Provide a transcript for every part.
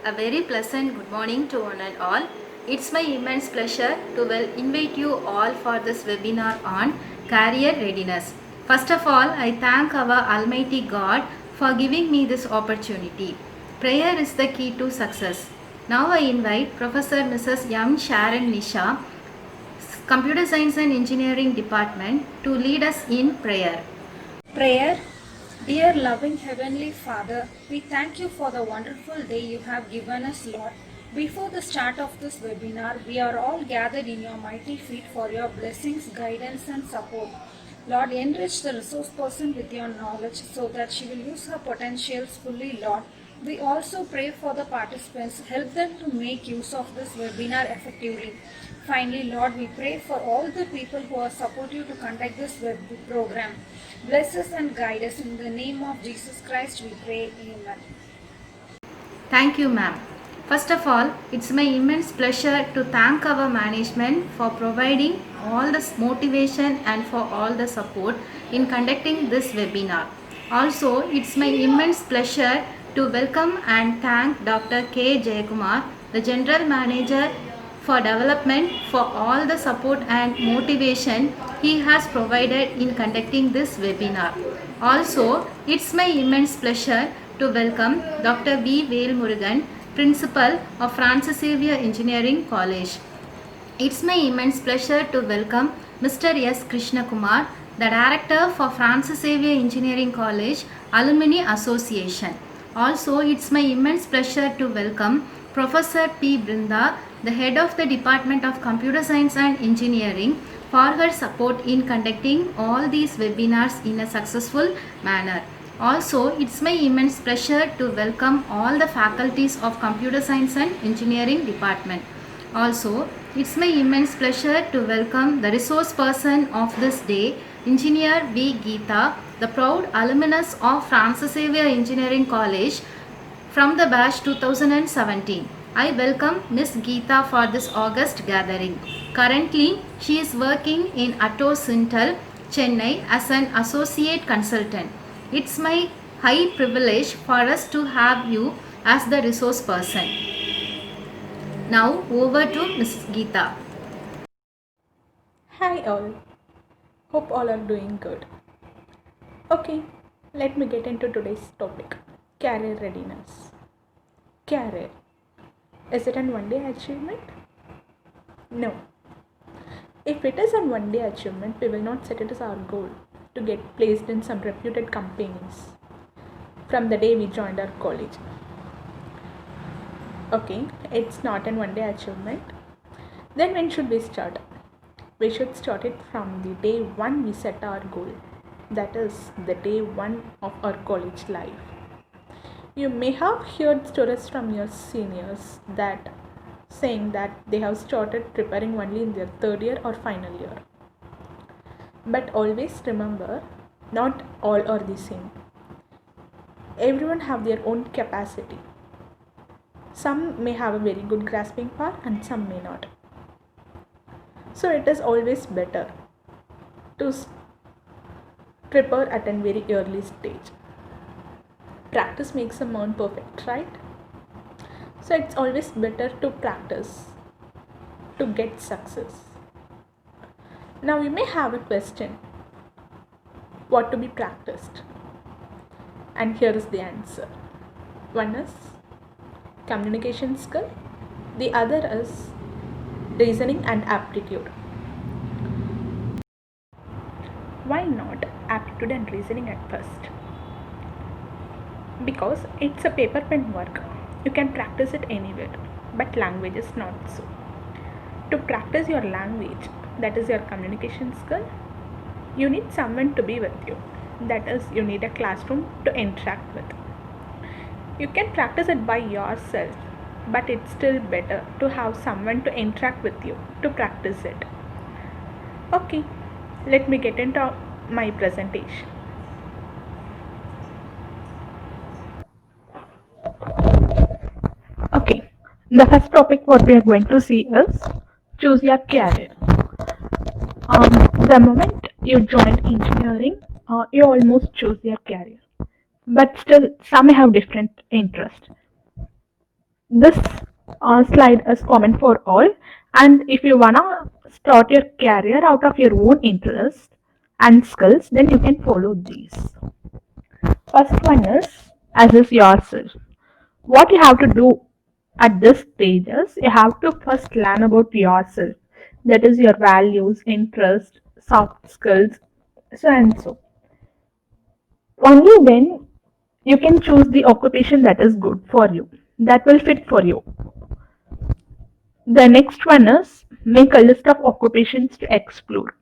A very pleasant good morning to one and all. It's my immense pleasure to invite you all for this webinar on career readiness. First of all, I thank our Almighty God for giving me this opportunity. Prayer is the key to success. Now I invite Professor Mrs. M. Sharon Nisha, Computer Science and Engineering Department, to lead us in prayer. Prayer. Dear loving Heavenly Father, we thank you for the wonderful day you have given us, Lord. Before the start of this webinar, we are all gathered in your mighty feet for your blessings, guidance, and support. Lord, enrich the resource person with your knowledge so that she will use her potentials fully, Lord. We also pray for the participants, help them to make use of this webinar effectively. Finally, Lord, we pray for all the people who are supportive to conduct this web program. Bless us and guide us. In the name of Jesus Christ, we pray. Amen. Thank you, ma'am. First of all, it's my immense pleasure to thank our management for providing all this motivation and for all the support in conducting this webinar. Also, it's my immense pleasure to welcome and thank Dr. K. Jayakumar, the General Manager for Development, for all the support and motivation he has provided in conducting this webinar. Also, it's my immense pleasure to welcome Dr. V. Velmurugan, Principal of Francis Xavier Engineering College. It's my immense pleasure to welcome Mr. S. Krishna Kumar, the Director for Francis Xavier Engineering College Alumni Association. Also, it's my immense pleasure to welcome Professor P. Brinda, the Head of the Department of Computer Science and Engineering, for her support in conducting all these webinars in a successful manner. Also, it's my immense pleasure to welcome all the faculties of Computer Science and Engineering Department. Also, it's my immense pleasure to welcome the resource person of this day, Engineer V. Geeta, the proud alumnus of Francis Xavier Engineering College from the batch 2017. I welcome Miss Geeta for this August gathering. Currently, she is working in Atos Intel, Chennai as an associate consultant. It's my high privilege for us to have you as the resource person. Now over to Mrs. Geeta. Hi all. Hope all are doing good. Okay, let me get into today's topic. Career readiness. Career. Is it an one-day achievement? No. If it is an one-day achievement, we will not set it as our goal to get placed in some reputed companies from the day we joined our college. Okay, it's not an one-day achievement. Then when should we start? We should start it from the day one we set our goal. That is the day one of our college life. You may have heard stories from your seniors that saying that they have started preparing only in their third year or final year. But always remember, not all are the same. Everyone have their own capacity. Some may have a very good grasping power and some may not. So it is always better to prepare at a very early stage. Practice makes a man perfect, right? So it's always better to practice to get success. Now you may have a question, what to be practiced? And here is the answer. One is communication skill, the other is reasoning and aptitude. Why not aptitude and reasoning at first? Because it's a paper pen work. You can practice it anywhere, but language is not so. To practice your language, that is your communication skill, you need someone to be with you. That is, you need a classroom to interact with. You can practice it by yourself, but it's still better to have someone to interact with you to practice it. Okay, let me get into my presentation. Okay, the first topic what we are going to see is choose your career. The moment you join engineering, you almost choose your career, but still some have different interests. This slide is common for all, and if you wanna start your career out of your own interest and skills, then you can follow these. First one is assess yourself. What you have to do at this stage is you have to first learn about yourself. That is your values, interests, soft skills, so and so. Only then you can choose the occupation that is good for you, that will fit for you. The next one is make a list of occupations to explore.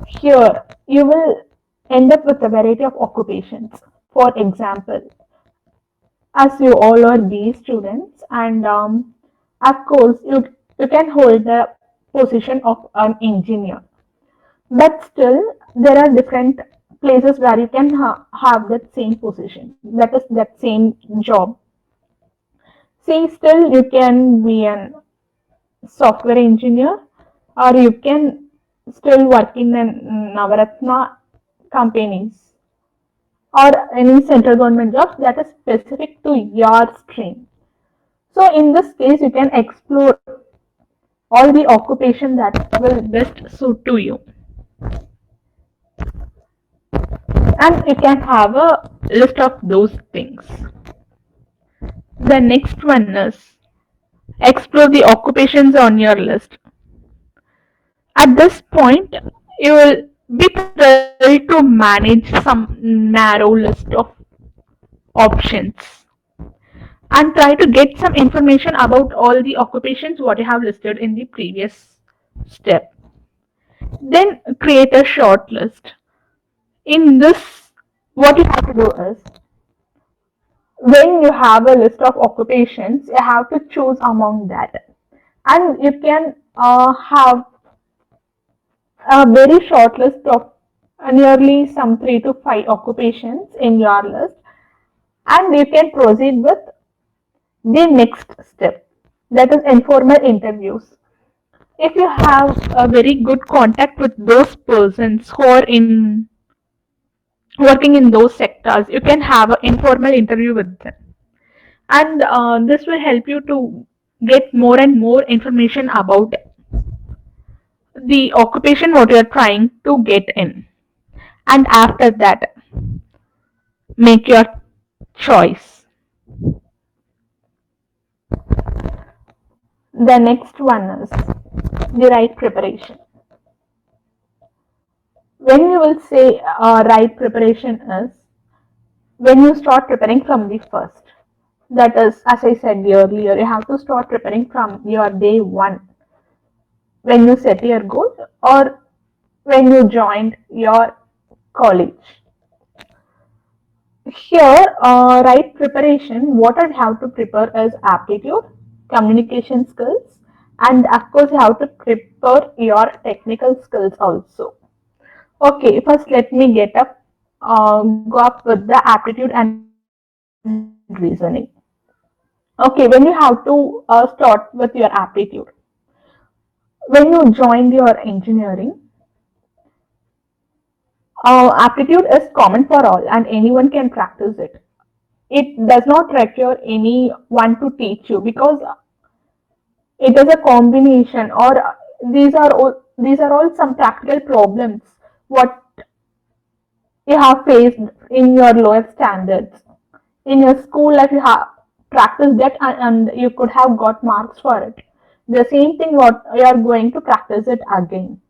Here, you will end up with a variety of occupations. For example, as you all are B students, and of course, you can hold the position of an engineer, but still, there are different places where you can have that same position, that is, that same job. See, still, you can be an software engineer, or you can still work in an Navaratna companies or any central government jobs that is specific to your stream. So in this case, you can explore all the occupation that will best suit to you, and you can have a list of those things. The next one is explore the occupations on your list. At this point, you will be thrilled to manage some narrow list of options and try to get some information about all the occupations what you have listed in the previous step. Then create a short list. In this, what you have to do is when you have a list of occupations, you have to choose among that. And you can have a very short list of nearly some 3 to 5 occupations in your list, and you can proceed with the next step, that is informal interviews. If you have a very good contact with those persons who are in working in those sectors, you can have an informal interview with them, and this will help you to get more and more information about the occupation what you are trying to get in, and after that make your choice. The next one is the right preparation. When you will say right preparation is when you start preparing from the first. That is, as I said earlier, you have to start preparing from your day one when you set your goal or when you joined your college. Here, right preparation, what I have to prepare is aptitude, communication skills, and of course, you have to prepare your technical skills also. Okay, first let me go up with the aptitude and reasoning. Okay, when you have to start with your aptitude, when you joined your engineering, aptitude is common for all and anyone can practice it. It does not require anyone to teach you because it is a combination, or these are all some practical problems what you have faced in your lower standards. In your school life, you have practiced that and you could have got marks for it. The same thing what you are going to practice it again.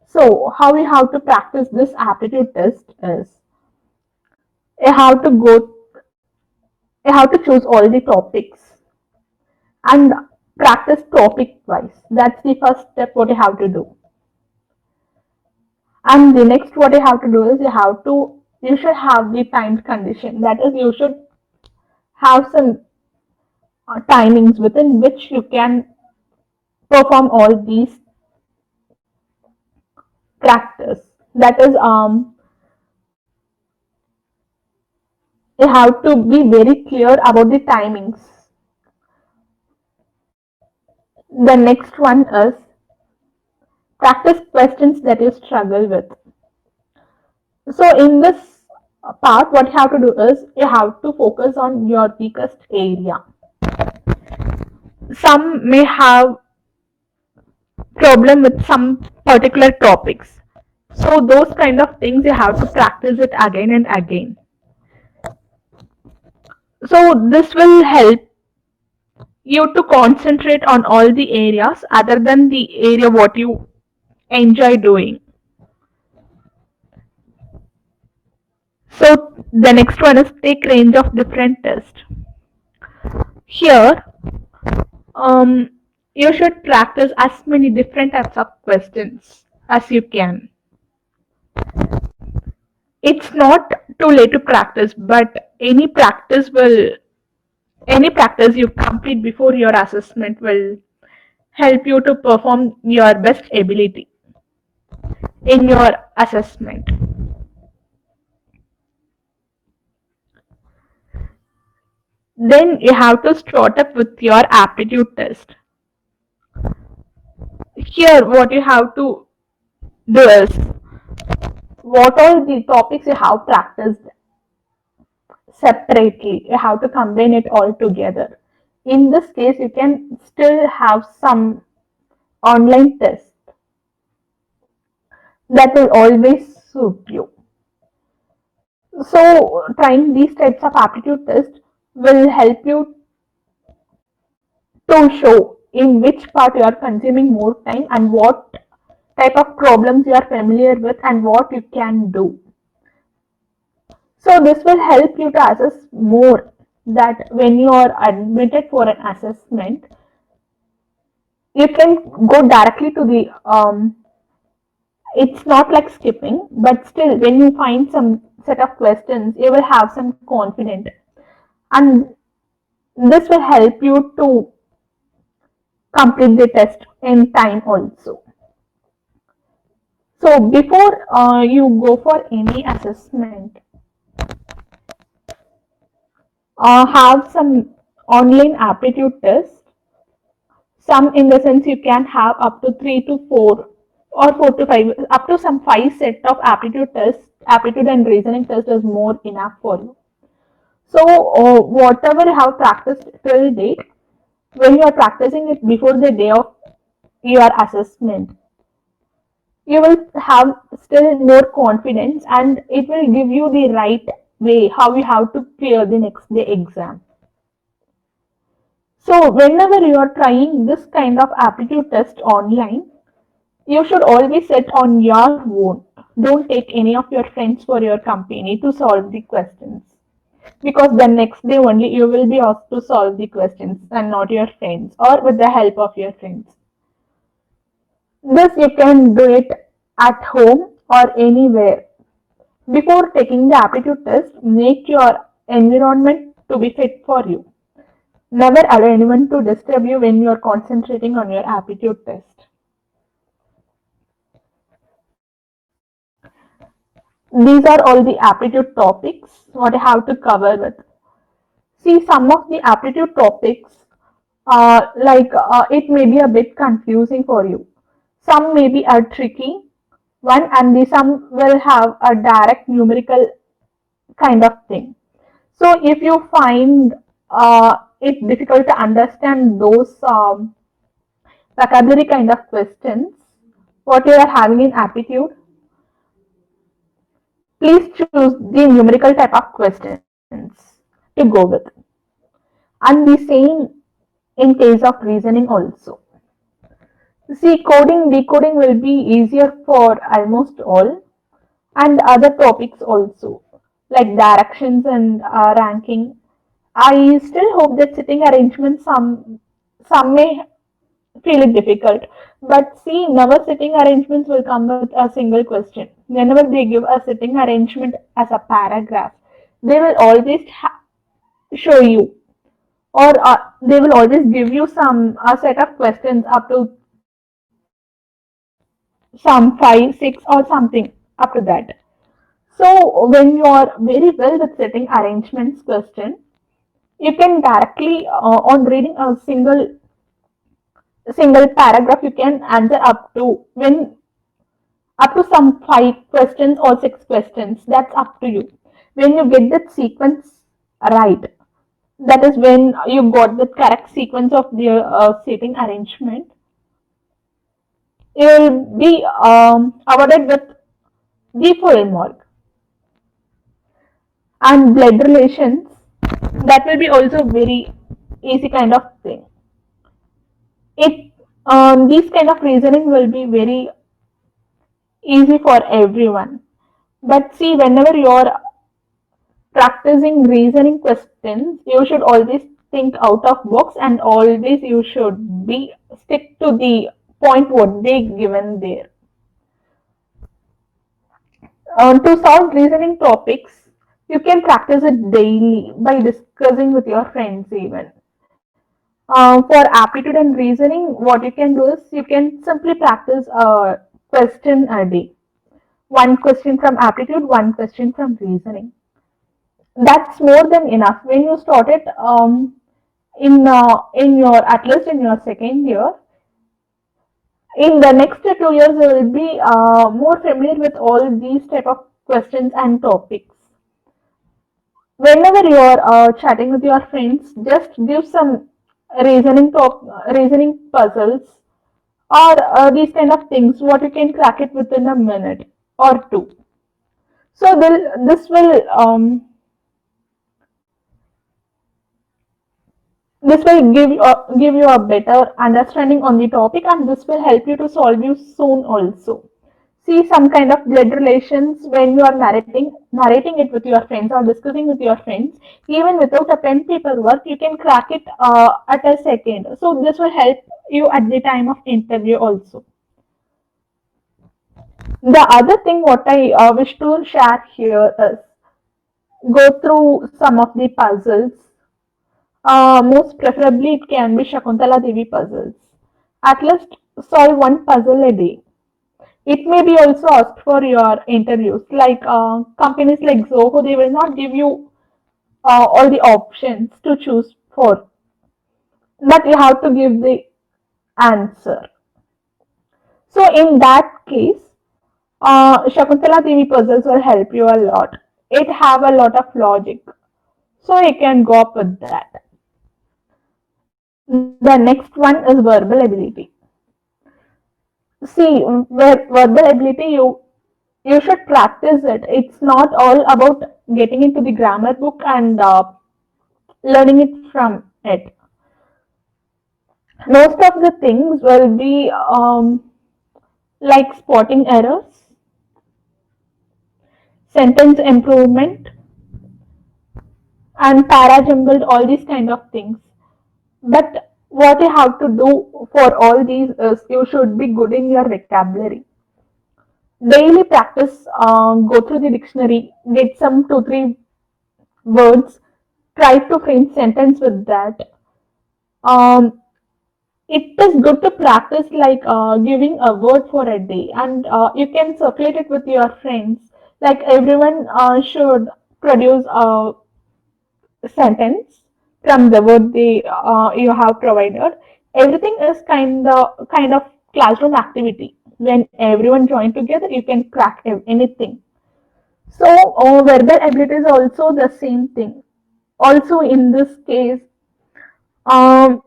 So how you have to practice this aptitude test is you have to go you have to choose all the topics and practice topic wise. That's the first step what you have to do. And the next what you have to do is you should have the timed condition. That is, you should have some timings within which you can perform all these practice. That is, you have to be very clear about the timings. The next one is practice questions that you struggle with. So in this part, what you have to do is you have to focus on your weakest area. some may have problem with some particular topics. So those kind of things you have to practice it again and again. So this will help you to concentrate on all the areas other than the area what you enjoy doing. So the next one is take range of different tests. Here, um, you should practice as many different types of questions as you can. It's not too late to practice, but any practice you complete before your assessment will help you to perform your best ability in your assessment. Then you have to start up with your aptitude test. Here, what you have to do is what are the topics you have practiced separately. You have to combine it all together. In this case, you can still have some online tests that will always suit you. So, trying these types of aptitude tests will help you to show in which part you are consuming more time and what type of problems you are familiar with and what you can do. So this will help you to assess more that when you are admitted for an assessment, you can go directly to the it's not like skipping, but still when you find some set of questions, you will have some confidence and this will help you to complete the test in time also. So before you go for any assessment, have some online aptitude tests. Some in the sense you can have up to 3 to 4 or 4 to 5, up to some 5 set of aptitude tests. Aptitude and reasoning test is more enough for you. So whatever you have practiced till date, when you are practicing it before the day of your assessment, you will have still more confidence and it will give you the right way how you have to clear the next day exam. So whenever you are trying this kind of aptitude test online, you should always set on your own. Don't take any of your friends for your company to solve the questions. Because the next day only you will be asked to solve the questions and not your friends or with the help of your friends. This you can do it at home or anywhere. Before taking the aptitude test, make your environment to be fit for you. Never allow anyone to disturb you when you are concentrating on your aptitude test. These are all the aptitude topics what I have to cover with. See, some of the aptitude topics, it may be a bit confusing for you. Some may be a tricky one, and some will have a direct numerical kind of thing. So, if you find it difficult to understand those vocabulary kind of questions, what you are having in aptitude, please choose the numerical type of questions to go with. And the same in case of reasoning also. See, coding, decoding will be easier for almost all and other topics also, like directions and ranking. I still hope that sitting arrangements some may feel it difficult, but see, never sitting arrangements will come with a single question. Whenever they give a sitting arrangement as a paragraph, they will always show you or they will always give you some set of questions up to some 5 6 or something up to that. So when you are very well with setting arrangements question, you can directly on reading a single paragraph you can answer up to when up to some 5 questions or 6 questions. That's up to you. When you get that sequence right, That is when you got the correct sequence of the seating arrangement. You will be awarded with the full mark. And blood relations, that will be also very easy kind of thing. It These kind of reasoning will be very easy for everyone. But see, whenever you're practicing reasoning questions, you should always think out of box and always you should be stick to the point what they given there. To solve reasoning topics, you can practice it daily by discussing with your friends even. For aptitude and reasoning, what you can do is you can simply practice a question a day. One question from aptitude, one question from reasoning. That's more than enough. When you start it in your at least in your second year, in the next 2 years you will be more familiar with all these type of questions and topics. Whenever you are chatting with your friends, just give some reasoning puzzles or these kind of things. What you can crack it within a minute or two. So this will give you a better understanding on the topic, and this will help you to solve you soon also. See some kind of blood relations when you are narrating it with your friends or discussing with your friends, even without a pen paper work, you can crack it at a second. So this will help you at the time of interview also. The other thing what I wish to share here is go through some of the puzzles. Most preferably, it can be Shakuntala Devi puzzles. At least solve one puzzle a day. It may be also asked for your interviews. Like companies like Zoho, they will not give you all the options to choose for, but you have to give the answer. So in that case, Shakuntala Devi puzzles will help you a lot. It have a lot of logic, so you can go up with that. The next one is verbal ability. See, where verbal ability, you should practice it. It's not all about getting into the grammar book and learning it from it. Most of the things will be like spotting errors, sentence improvement, and para jumbled, all these kind of things. But what you have to do for all these is you should be good in your vocabulary. Daily practice, go through the dictionary, get some 2 3 words, try to frame sentence with that. Um, it is good to practice like giving a word for a day, and you can circulate it with your friends. Like everyone should produce a sentence from the word they you have provided. Everything is kind of classroom activity. When everyone join together, you can crack anything. So verbal ability is also the same thing. Also in this case, um,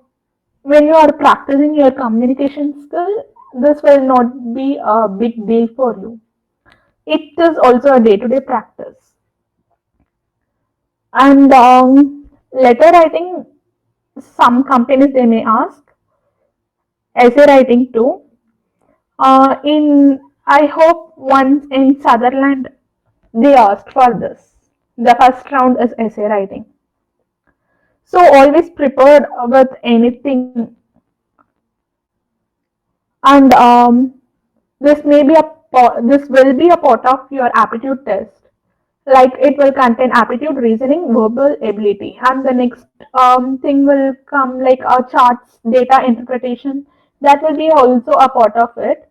when you are practicing your communication skill, this will not be a big deal for you. It is also a day-to-day practice. And letter writing, some companies they may ask, essay writing too. In I hope once in Sutherland they asked for this. The first round is essay writing. So always prepared with anything, and this will be a part of your aptitude test. Like it will contain aptitude, reasoning, verbal ability, and the next thing will come like charts, data interpretation. That will be also a part of it.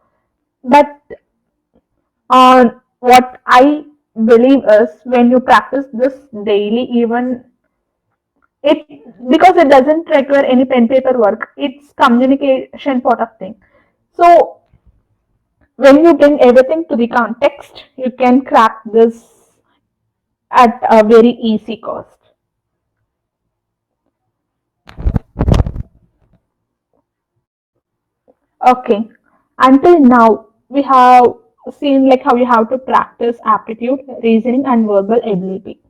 But what I believe is when you practice this daily, even it because it doesn't require any pen paper work. It's communication part of thing. So when you bring everything to the context, you can crack this at a very easy cost. Okay. Until now, we have seen like how you have to practice aptitude, reasoning, and verbal ability.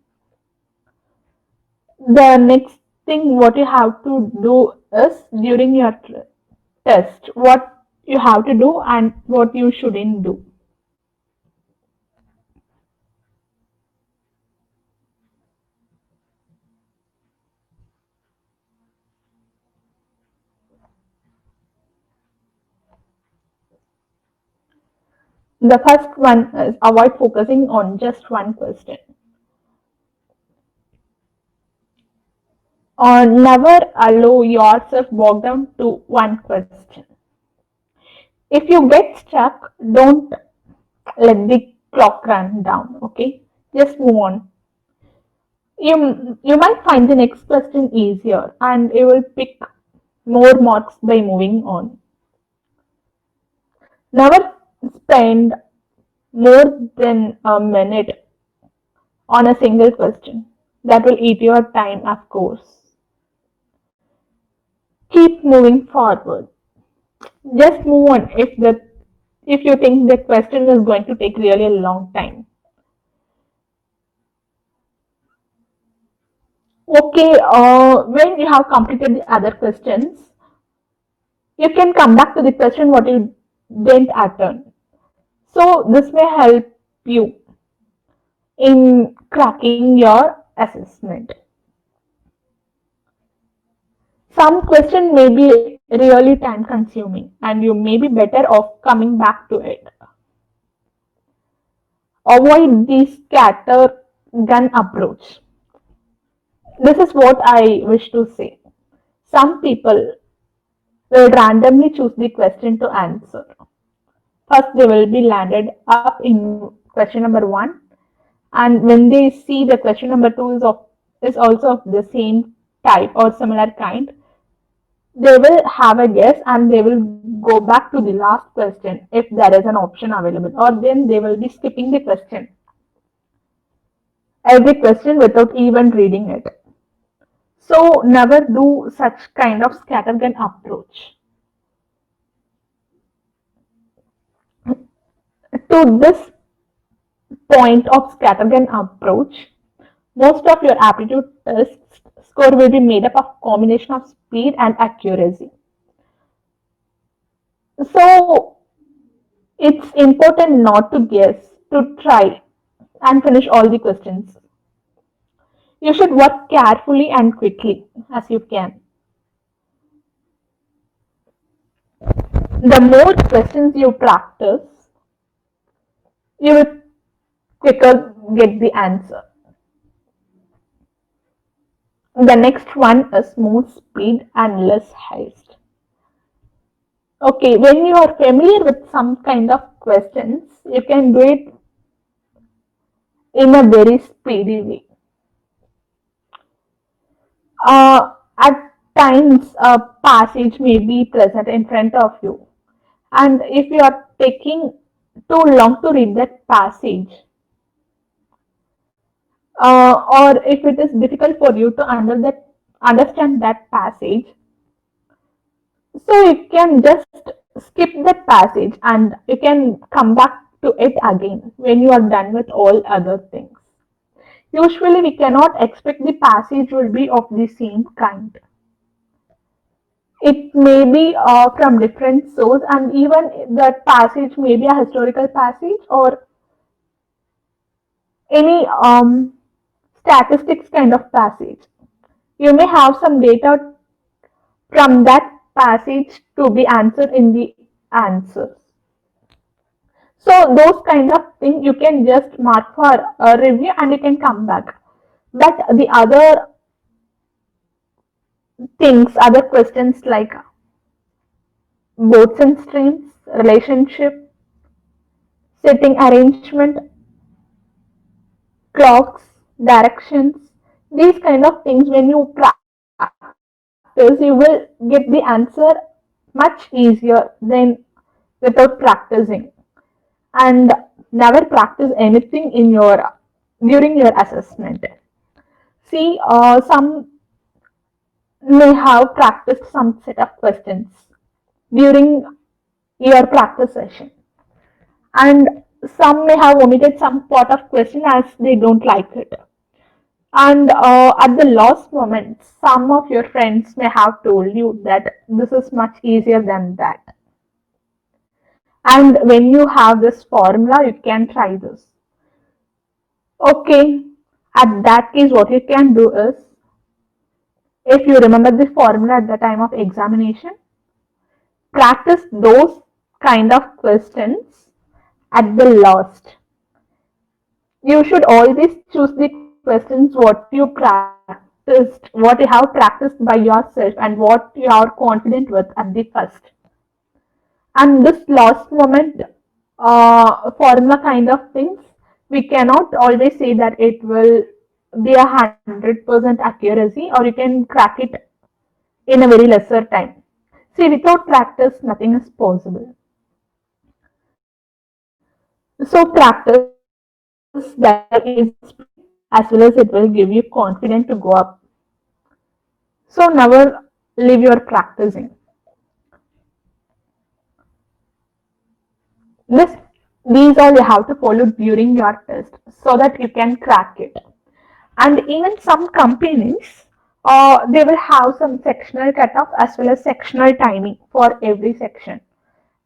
The next thing what you have to do is during your test, what you have to do and what you shouldn't do. The first one is avoid focusing on just one question. Or never allow yourself bogged down to one question. If you get stuck, don't let the clock run down, okay? Just move on. You might find the next question easier and you will pick more marks by moving on. Never spend more than a minute on a single question. That will eat your time, of course. Keep moving forward. Just move on if you think the question is going to take really a long time. Okay, when you have completed the other questions, you can come back to the question what you didn't attend. So this may help you in cracking your assessment. Some question may be really time consuming and you may be better off coming back to it. Avoid the scatter gun approach. This is what I wish to say. Some people will randomly choose the question to answer. First, they will be landed up in question number one, and when they see the question number two is also of the same type or similar kind, they will have a guess and they will go back to the last question if there is an option available, or then they will be skipping the question, every question without even reading it. So never do such kind of scattergun approach. To this point of scattergun approach, most of your aptitude test score will be made up of combination of speed and accuracy. So it's important not to guess, to try and finish all the questions. You should work carefully and quickly as you can. The more questions you practice, you will quicker get the answer. The next one is more speed and less haste. Okay, when you are familiar with some kind of questions, you can do it in a very speedy way. At times, a passage may be present in front of you, and if you are taking too long to read that passage, or if it is difficult for you to understand that passage, so you can just skip that passage and you can come back to it again when you are done with all other things. Usually, we cannot expect the passage will be of the same kind. It may be from different source, and even that passage may be a historical passage or any statistics kind of passage. You may have some data from that passage to be answered in the answers. So those kind of things you can just mark for a review and you can come back. But the other things, other questions like boats and streams, relationship, setting arrangement, clocks, directions, these kind of things, when you practice, you will get the answer much easier than without practicing. And never practice anything in your during your assessment. See, some may have practiced some set of questions during your practice session. And some may have omitted some part of question as they don't like it. And at the last moment, some of your friends may have told you that this is much easier than that. And when you have this formula, you can try this. Okay, at that case, what you can do is, if you remember the formula at the time of examination, practice those kind of questions at the last. You should always choose the questions what you practiced, what you have practiced by yourself, and what you are confident with at the first. And this last moment formula kind of things, we cannot always say that it will be 100% accuracy, or you can crack it in a very lesser time. See, without practice, nothing is possible. So practice that will ease the speed as well as it will give you confidence to go up. So never leave your practicing. This, these all you have to follow during your test so that you can crack it. And even some companies, they will have some sectional cutoff as well as sectional timing for every section.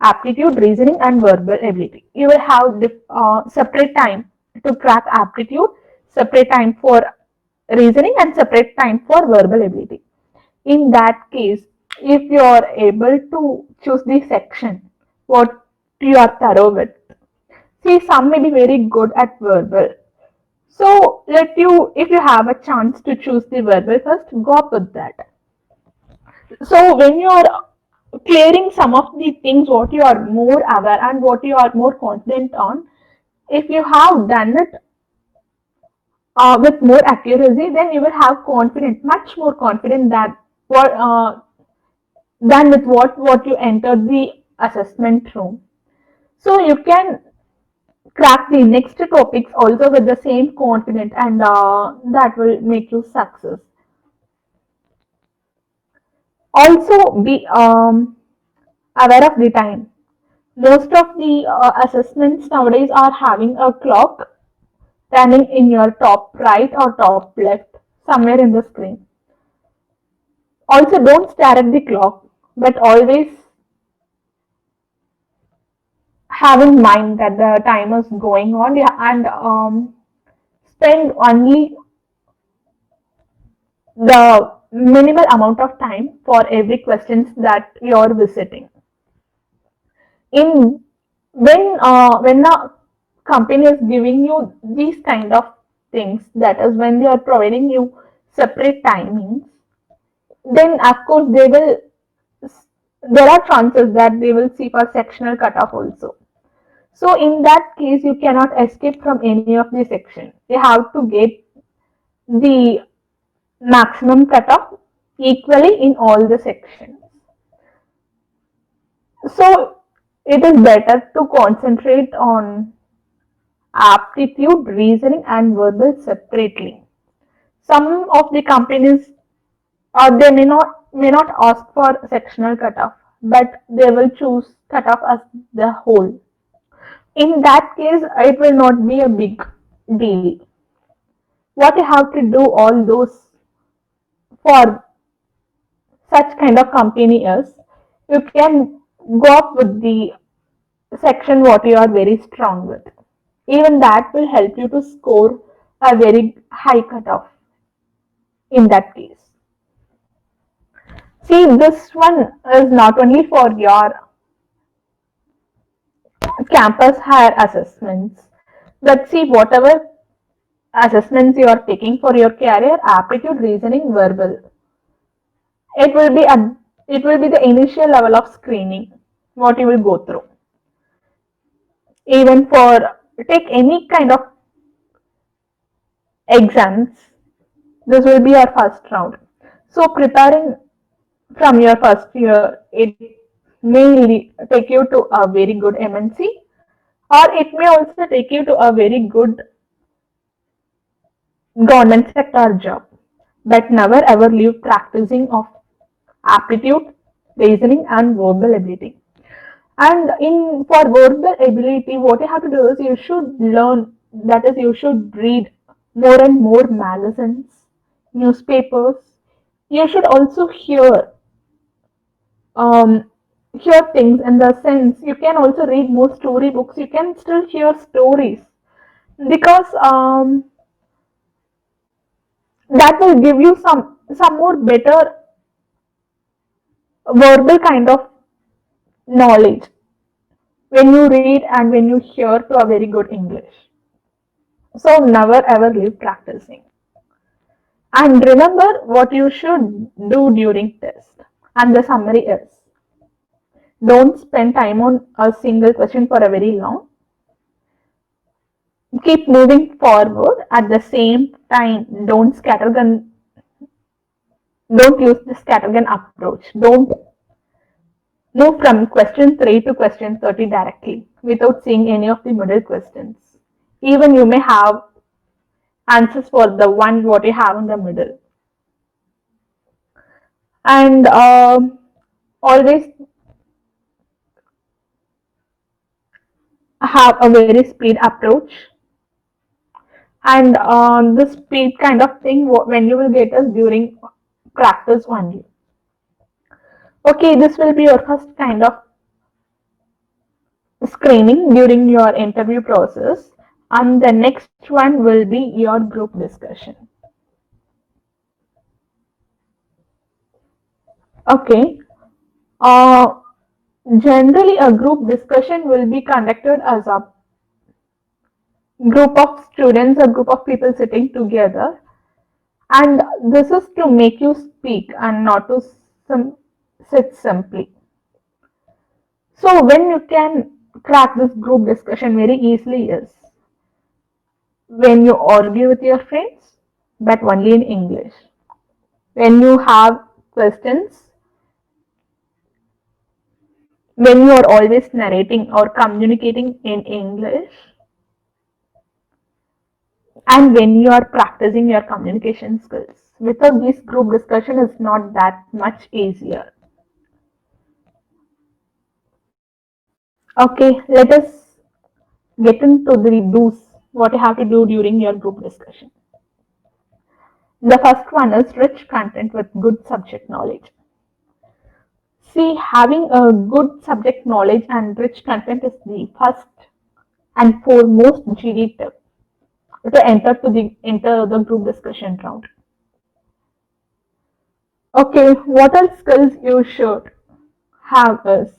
Aptitude, reasoning, and verbal ability. You will have separate time to crack aptitude, separate time for reasoning, and separate time for verbal ability. In that case, if you are able to choose the section what you are thorough with, see, some may be very good at verbal. So let you, if you have a chance to choose the verbal first, go up with that. So when you are clearing some of the things what you are more aware and what you are more confident on, if you have done it with more accuracy, then you will have confidence, much more confident what than with what you entered the assessment room. So you can crack the next topics also with the same confidence, and that will make you success. Also be aware of the time. Most of the assessments nowadays are having a clock standing in your top right or top left, somewhere in the screen. Also, don't stare at the clock, but always have in mind that the time is going on, yeah, and spend only the minimal amount of time for every questions that you're visiting. In when a company is giving you these kind of things, that is when they are providing you separate timings, then of course they will, there are chances that they will see for sectional cutoff also. So in that case, you cannot escape from any of the section. You have to get the maximum cutoff equally in all the sections. So it is better to concentrate on aptitude, reasoning, and verbal separately. Some of the companies, they may not ask for sectional cutoff, but they will choose cutoff as the whole. In that case, it will not be a big deal. What you have to do all those for such kind of company is, you can go up with the section what you are very strong with. Even that will help you to score a very high cutoff in that case. See, this one is not only for your campus higher assessments, but see, whatever assessments you are taking for your career, aptitude, reasoning, verbal, it will be the initial level of screening what you will go through. Even for take any kind of exams, this will be your first round. So preparing from your first year, it may take you to a very good MNC, or it may also take you to a very good government sector job. But never ever leave practicing of aptitude, reasoning, and verbal ability. And in for verbal ability, what you have to do is you should learn, that is, you should read more and more magazines, newspapers. You should also um, hear things in the sense you can also read more story books. You can still hear stories because that will give you some more better verbal kind of knowledge when you read and when you hear to a very good English. So never ever leave practicing. And remember what you should do during test. And the summary is, don't spend time on a single question for a very long. Keep moving forward. At the same time, don't use the scattergun approach. Don't move from question 3 to question 30 directly without seeing any of the middle questions. Even you may have answers for the one what you have in the middle. And always have a very speed approach. And the speed kind of thing when you will get us during practice only. Okay, this will be your first kind of screening during your interview process, and the next one will be your group discussion. Okay, uh, generally a group discussion will be conducted as a group of students, a group of people sitting together, and this is to make you speak and not to sit simply. So when you can crack this group discussion very easily is when you argue with your friends, but only in English. When you have questions, when you are always narrating or communicating in English, and when you are practicing your communication skills. Without this group discussion is not that much easier. Okay, let us get into the do's, what you have to do during your group discussion. The first one is rich content with good subject knowledge. See, having a good subject knowledge and rich content is the first and foremost GD tip to enter the group discussion round. Okay, what are skills you should have is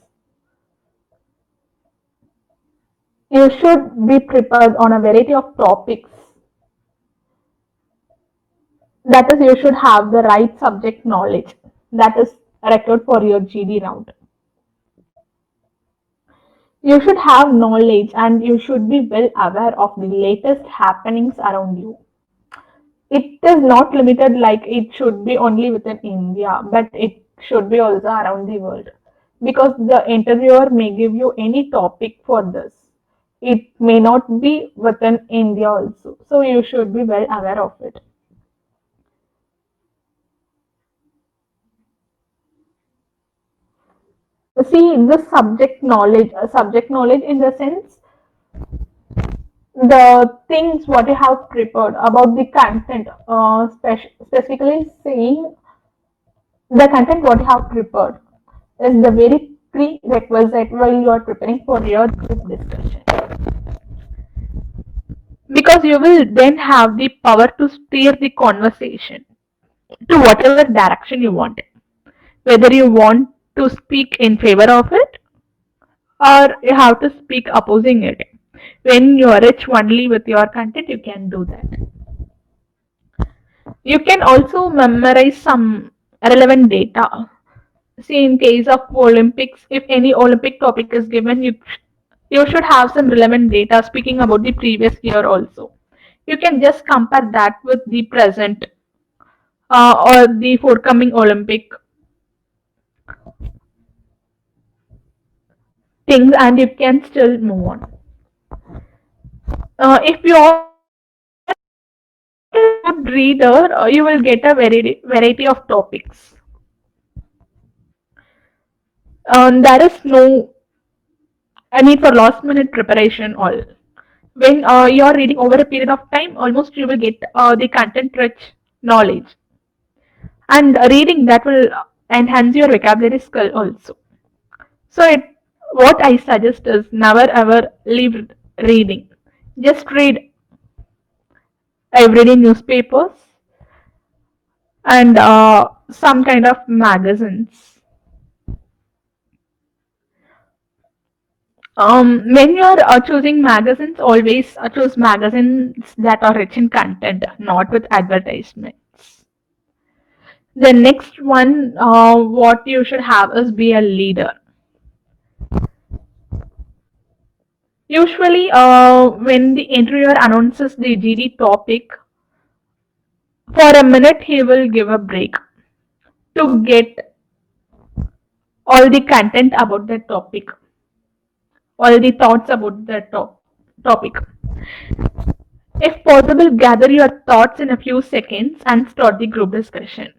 you should be prepared on a variety of topics. That is, you should have the right subject knowledge that is required for your GD round. You should have knowledge and you should be well aware of the latest happenings around you. It is not limited like it should be only within India, but it should be also around the world. Because the interviewer may give you any topic for this. It may not be within India also. So you should be well aware of it. See, the subject knowledge in the sense the things what you have prepared about the content, specifically saying the content what you have prepared is the very prerequisite while you are preparing for your group discussion. Because you will then have the power to steer the conversation to whatever direction you want it. Whether you want to speak in favor of it or you have to speak opposing it. When you are rich only with your content, you can do that. You can also memorize some relevant data. See, in case of Olympics, if any Olympic topic is given, you should have some relevant data speaking about the previous year also. You can just compare that with the present or the forthcoming Olympic things, and you can still move on. If you are a good reader, you will get a variety of topics. There is no a need for last minute preparation. All when you're reading over a period of time, almost you will get the content rich knowledge, and reading that will enhance your vocabulary skill also. So what I suggest is never ever leave reading. Just read everyday newspapers and some kind of magazines. When you are choosing magazines, always choose magazines that are rich in content, not with advertisements. The next one, what you should have is be a leader. Usually, when the interviewer announces the GD topic, for a minute he will give a break to get all the content about the topic, all the thoughts about the topic. If possible, gather your thoughts in a few seconds and start the group discussion.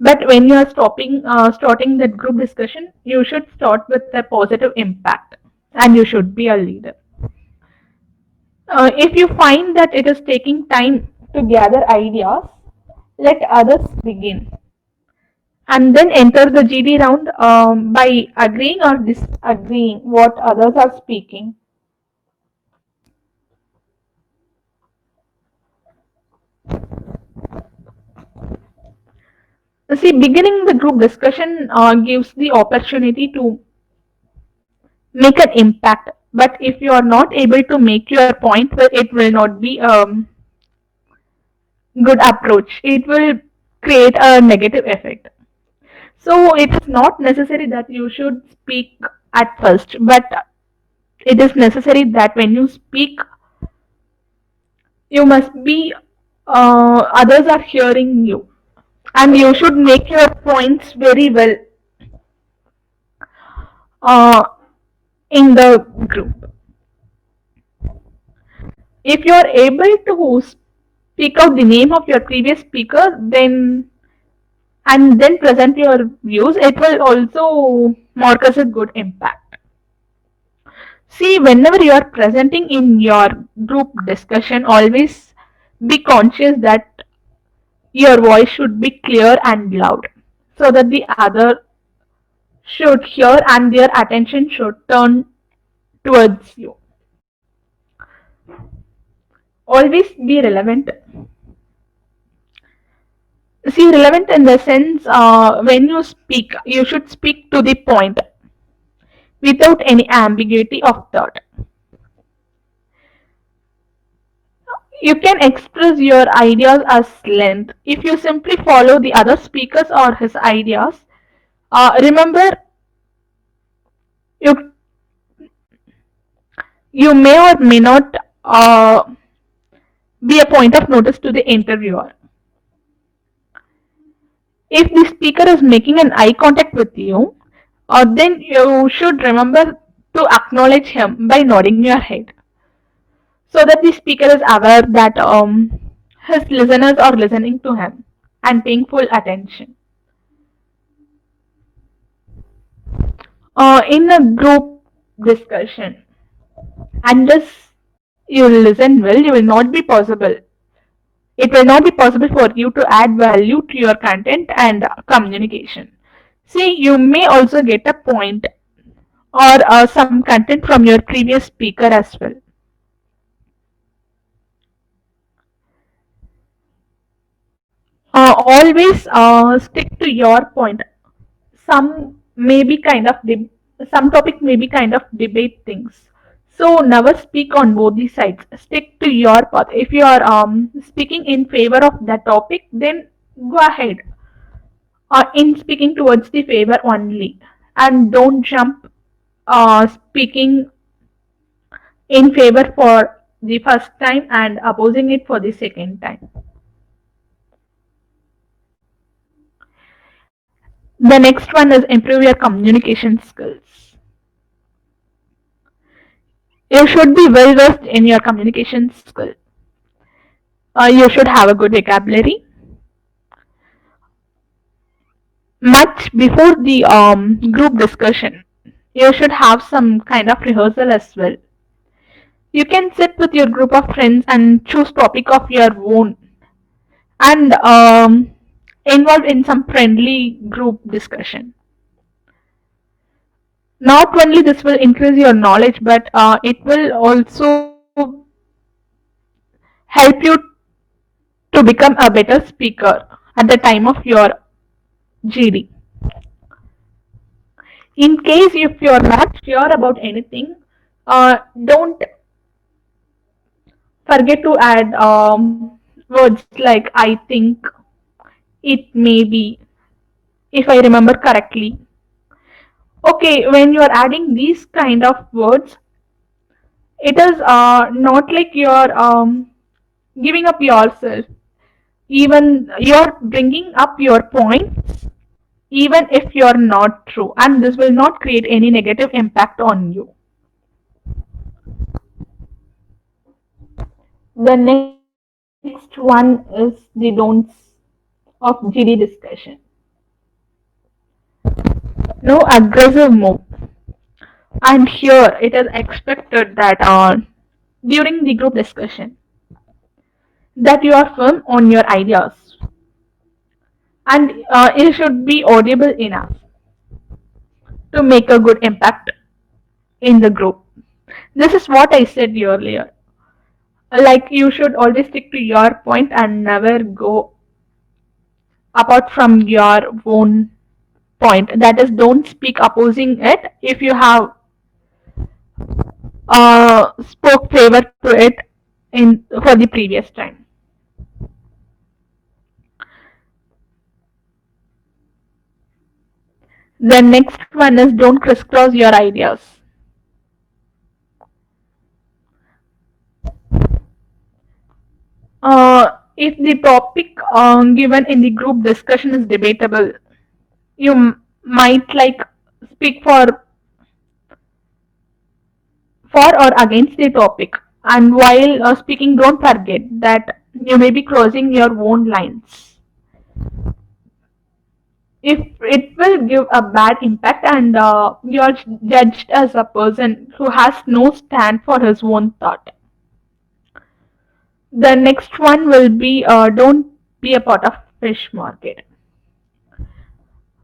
But when you are starting that group discussion, you should start with a positive impact, and you should be a leader. If you find that it is taking time to gather ideas, let others begin, and then enter the GD round by agreeing or disagreeing what others are speaking. See, beginning the group discussion gives the opportunity to make an impact. But if you are not able to make your point, well, it will not be a good approach. It will create a negative effect. So it is not necessary that you should speak at first, but it is necessary that when you speak, you must be others are hearing you, and you should make your points very well uh, in the group. If you are able to speak out the name of your previous speaker, then and then present your views, it will also mark as a good impact. See, whenever you are presenting in your group discussion, always be conscious that your voice should be clear and loud so that the other should hear and their attention should turn towards you. Always be relevant. See, relevant in the sense when you speak, you should speak to the point without any ambiguity of thought. You can express your ideas as length. If you simply follow the other speakers or his ideas, remember you you may or may not be a point of notice to the interviewer. If the speaker is making an eye contact with you, then you should remember to acknowledge him by nodding your head so that the speaker is aware that his listeners are listening to him and paying full attention. In a group discussion, unless you listen well, you will not be possible. It will not be possible for you to add value to your content and communication. See, you may also get a point or some content from your previous speaker as well. Always stick to your point. Some may be kind of some topic may be kind of debate things. So never speak on both the sides. Stick to your path. If you are speaking in favor of that topic, then go ahead in speaking towards the favor only, and don't jump speaking in favor for the first time and opposing it for the second time. The next one is improve your communication skills. You should be well versed in your communication skill. You should have a good vocabulary. Much before the group discussion, you should have some kind of rehearsal as well. You can sit with your group of friends and choose topic of your own and involve in some friendly group discussion. Not only this will increase your knowledge, but it will also help you to become a better speaker at the time of your GD. In case if you're not sure about anything, don't forget to add words like I think, it may be, if I remember correctly. Okay, when you're adding these kind of words, it is not like you're giving up yourself. Even you're bringing up your points, even if you're not true, and this will not create any negative impact on you. The next one is the don'ts of GD discussion. No aggressive move. And here it is expected that during the group discussion that you are firm on your ideas and it should be audible enough to make a good impact in the group. This is what I said earlier. Like you should always stick to your point and never go apart from your own point. That is, don't speak opposing it if you have spoke favor to it in for the previous time. The next one is don't crisscross your ideas. If the topic given in the group discussion is debatable, you might like speak for or against the topic. And while speaking, don't forget that you may be crossing your own lines. If it will give a bad impact and you're judged as a person who has no stand for his own thought. The next one will be don't be a part of fish market.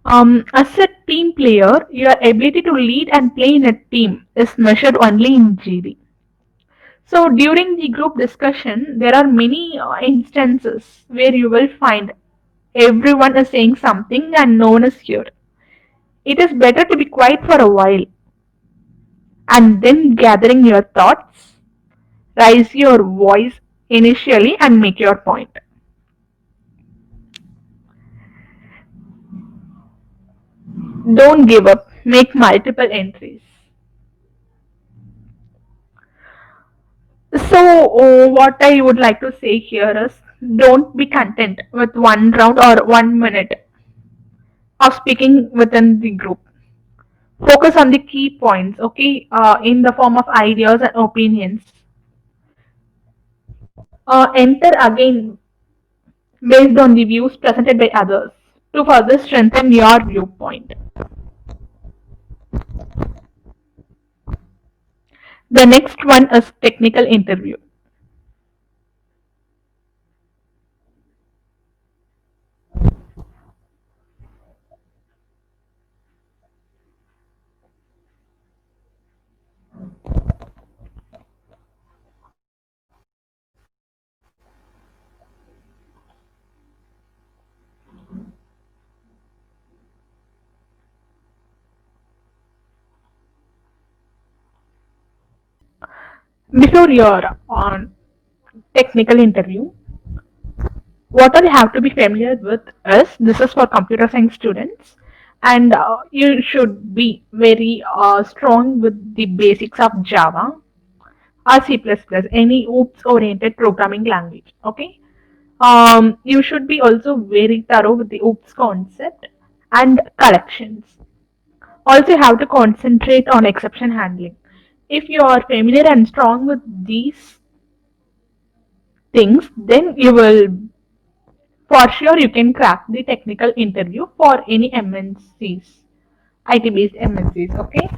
As a team player, your ability to lead and play in a team is measured only in GD. So during the group discussion, there are many instances where you will find everyone is saying something and no one is here. It is better to be quiet for a while and then gathering your thoughts, raise your voice initially and make your point. Don't give up, make multiple entries. So, what I would like to say here is don't be content with 1 round or 1 minute of speaking within the group. Focus on the key points, okay, in the form of ideas and opinions. Enter again based on the views presented by others to further strengthen your viewpoint. The next one is technical interview. Before your on technical interview, what all you have to be familiar with is this is for computer science students, and you should be very strong with the basics of Java or C++, any OOPS oriented programming language. Okay, you should be also very thorough with the OOPS concept and collections. Also, you have to concentrate on exception handling. If you are familiar and strong with these things, then you will for sure you can crack the technical interview for any MNCs, IT based MNCs. Okay.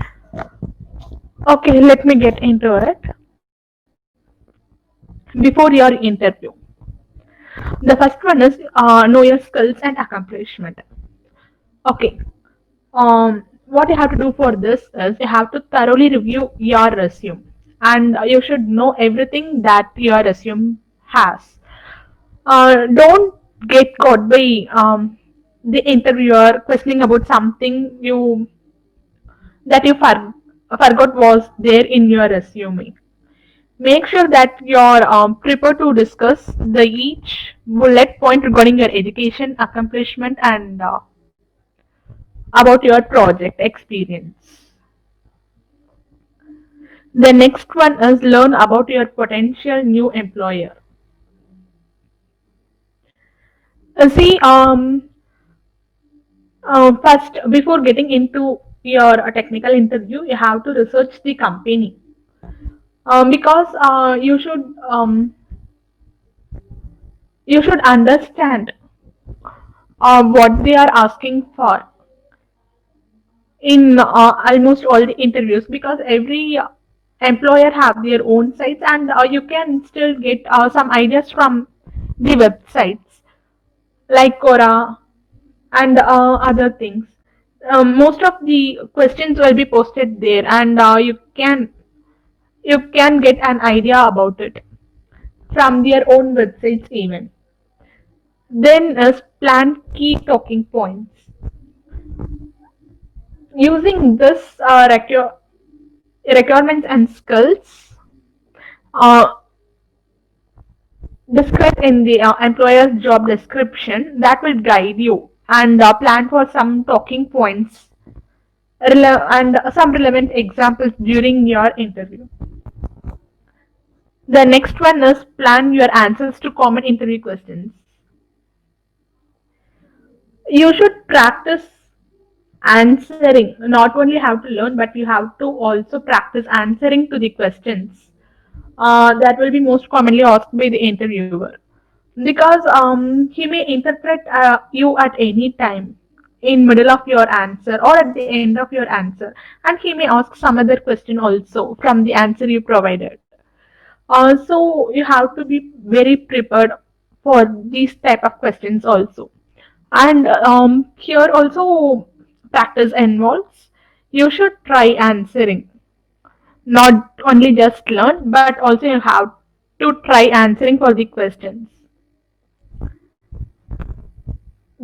Okay, let me get into it. Before your interview, the first one is know your skills and accomplishment. Okay, what you have to do for this is you have to thoroughly review your resume, and you should know everything that your resume has. Don't get caught by the interviewer questioning about something you forgot was there in your resume. Make sure that you're prepared to discuss the each bullet point regarding your education, accomplishment, and about your project experience. The next one is learn about your potential new employer. See, first, before getting into your technical interview, you have to research the company because you should understand what they are asking for in almost all the interviews because every employer have their own sites and you can still get some ideas from the websites like Quora and other things. Most of the questions will be posted there, and you can get an idea about it from their own websites even. Then plan key talking points. Using this requirements and skills uh, described in the employer's job description that will guide you and plan for some talking points and some relevant examples during your interview. The next one is plan your answers to common interview questions. You should practice answering. Not only have to learn, but you have to also practice answering to the questions that will be most commonly asked by the interviewer. Because he may interpret you at any time in middle of your answer or at the end of your answer, and he may ask some other question also from the answer you provided. So you have to be very prepared for these type of questions also. And here also practice involves you should try answering, not only just learn, but also you have to try answering for the questions.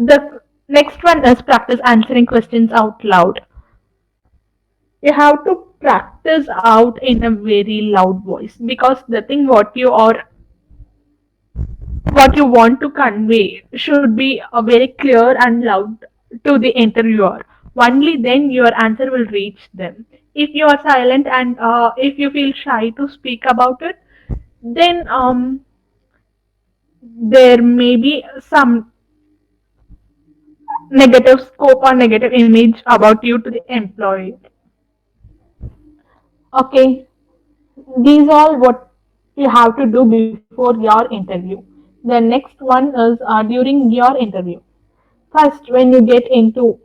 The next one is practice answering questions out loud. You have to practice out in a very loud voice because the thing what you want to convey should be very clear and loud to the interviewer. Only then your answer will reach them. If you are silent and if you feel shy to speak about it, then there may be some negative scope or negative image about you to the employee. Okay, these are what you have to do before your interview. The next one is during your interview. First, when you get into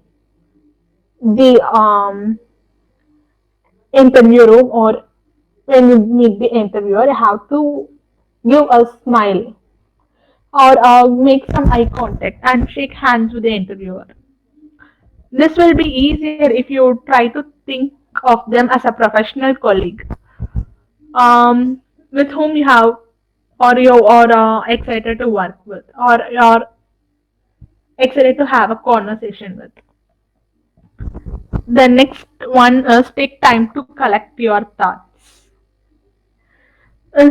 the interview room or when you meet the interviewer, you have to give a smile or make some eye contact and shake hands with the interviewer. This will be easier if you try to think of them as a professional colleague with whom you have or you are excited to work with or you're excited to have a conversation with. The next one is take time to collect your thoughts.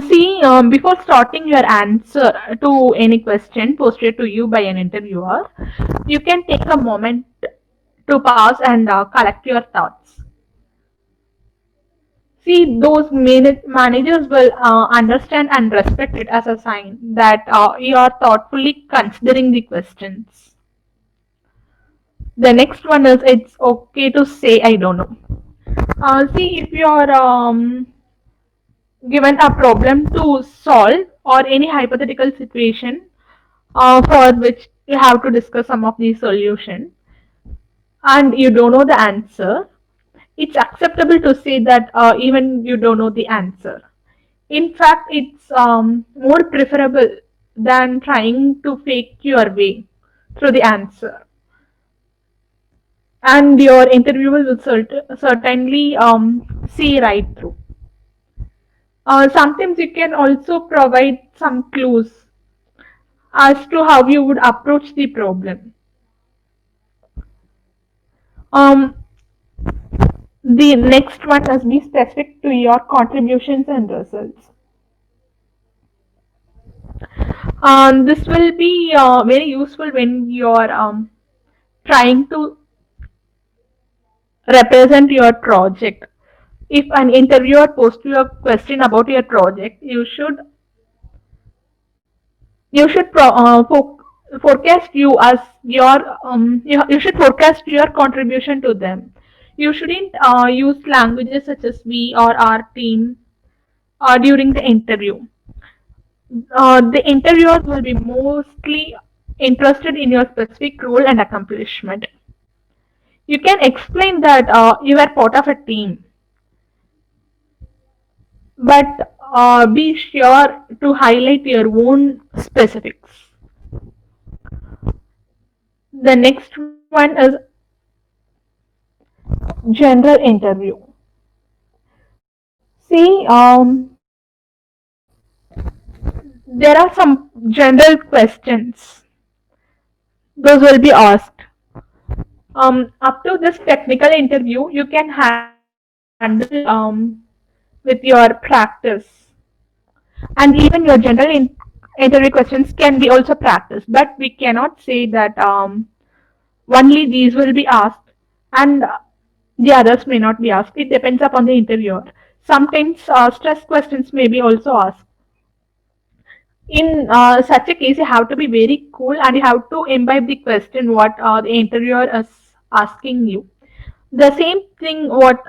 See, before starting your answer to any question posted to you by an interviewer, you can take a moment to pause and collect your thoughts. See, those managers will understand and respect it as a sign that you are thoughtfully considering the questions. The next one is it's okay to say I don't know. See, if you're given a problem to solve or any hypothetical situation for which you have to discuss some of the solution and you don't know the answer, It's acceptable to say that even you don't know the answer. In fact, it's more preferable than trying to fake your way through the answer. And your interviewer will certainly see right through. Sometimes you can also provide some clues as to how you would approach the problem. Um, the next one must be specific to your contributions and results. This will be very useful when you're trying to represent your project. If an interviewer posts you a question about your project, you should forecast you as you should forecast your contribution to them. You shouldn't use languages such as we or our team during the interview. The interviewers will be mostly interested in your specific role and accomplishment. You can explain that you are part of a team, but be sure to highlight your own specifics. The next one is general interview. See, there are some general questions. Those will be asked. Up to this technical interview, you can handle with your practice, and even your interview questions can be also practiced. But we cannot say that only these will be asked, and the others may not be asked. It depends upon the interviewer. Sometimes stress questions may be also asked. In such a case, you have to be very cool and you have to imbibe the question what the interviewer is asking you. The same thing what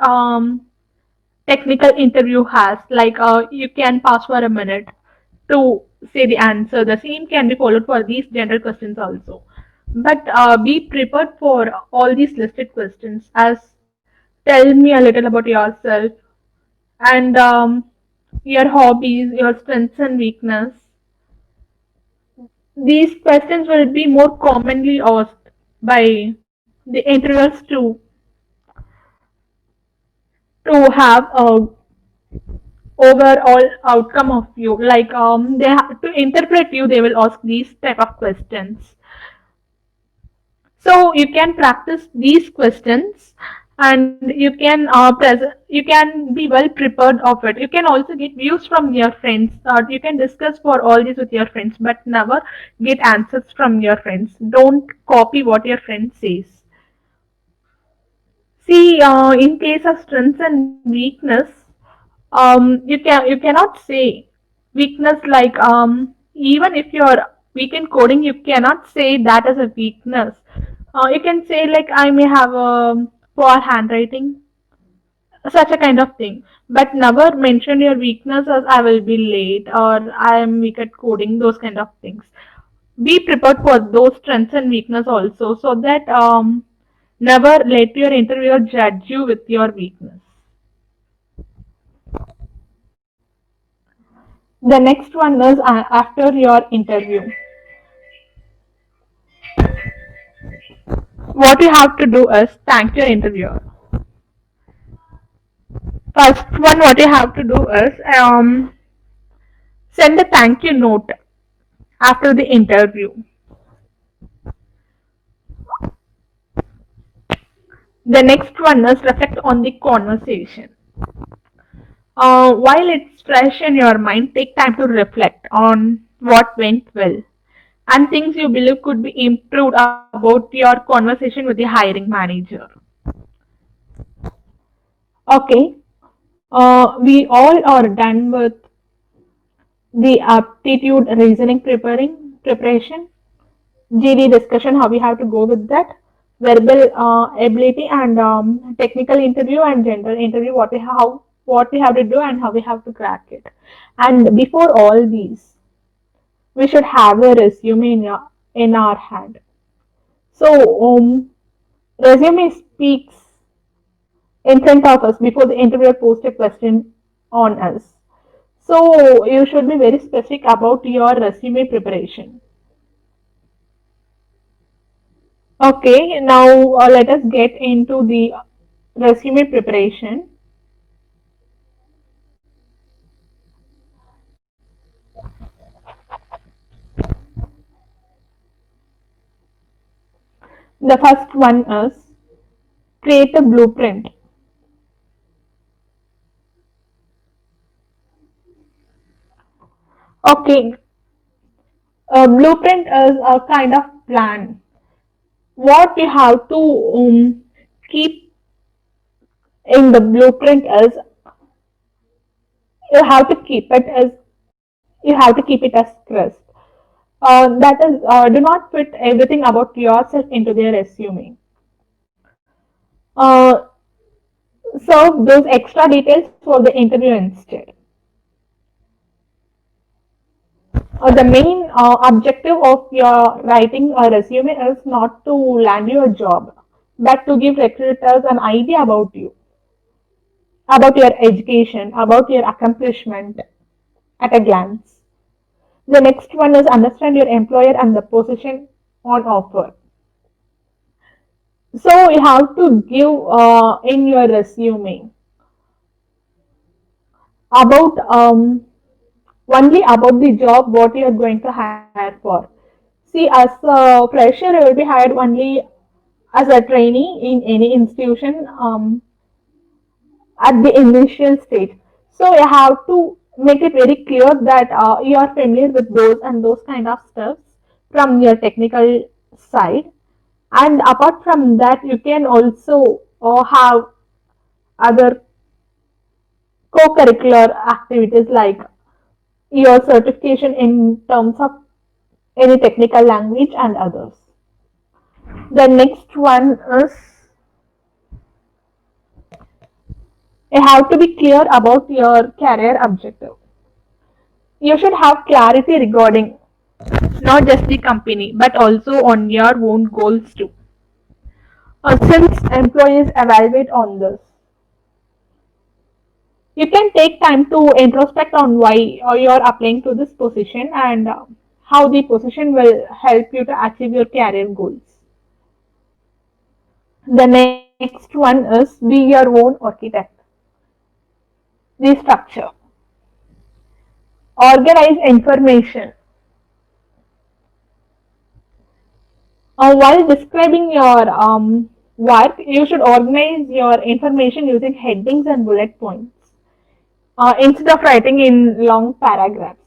technical interview has, like you can pause for a minute to say the answer. The same can be followed for these general questions also. But be prepared for all these listed questions as tell me a little about yourself and your hobbies, your strengths and weakness. These questions will be more commonly asked by the interviewers to have a overall outcome of you. Like they have to interpret you, they will ask these type of questions. So you can practice these questions and you can be well prepared of it. You can also get views from your friends. You can discuss for all this with your friends, but never get answers from your friends. Don't copy what your friend says. See, in case of strengths and weakness, you cannot say weakness like even if you're weak in coding, you cannot say that as a weakness. You can say like I may have a poor handwriting, such a kind of thing. But never mention your weakness as I will be late or I am weak at coding, those kind of things. Be prepared for those strengths and weakness also, so that never let your interviewer judge you with your weakness. The next one is after your interview. What you have to do is thank your interviewer. First one, what you have to do is send a thank you note after the interview. The next one is reflect on the conversation. While it's fresh in your mind, take time to reflect on what went well and things you believe could be improved about your conversation with the hiring manager. Okay, we all are done with the aptitude reasoning preparation, GD discussion, how we have to go with that, verbal ability and technical interview and general interview, what we have to do and how we have to crack it. And before all these, we should have a resume in our hand. So resume speaks in front of us before the interviewer posts a question on us. So you should be very specific about your resume preparation. Okay, now let us get into the resume preparation. The first one is create a blueprint. Okay, a blueprint is a kind of plan. What you have to keep in the blueprint is you have to keep it as you have to keep it as crisp. That is, do not put everything about yourself into their resume. Uh, Serve those extra details for the interview instead. The main objective of your writing a resume is not to land you a job, but to give recruiters an idea about your education, about your accomplishment at a glance. The next one is understand your employer and the position on offer. So you have to give in your resume about only about the job what you are going to hire for. See, as a fresher, you will be hired only as a trainee in any institution at the initial stage. So you have to make it very clear that you are familiar with those and those kind of stuff from your technical side. And apart from that, you can also have other co-curricular activities like your certification in terms of any technical language and others. The next one is you have to be clear about your career objective. You should have clarity regarding not just the company but also on your own goals too. Since employees evaluate on this, you can take time to introspect on why you're applying to this position and how the position will help you to achieve your career goals. The next one is be your own architect. The structure. Organize information. While describing your work, you should organize your information using headings and bullet points instead of writing in long paragraphs.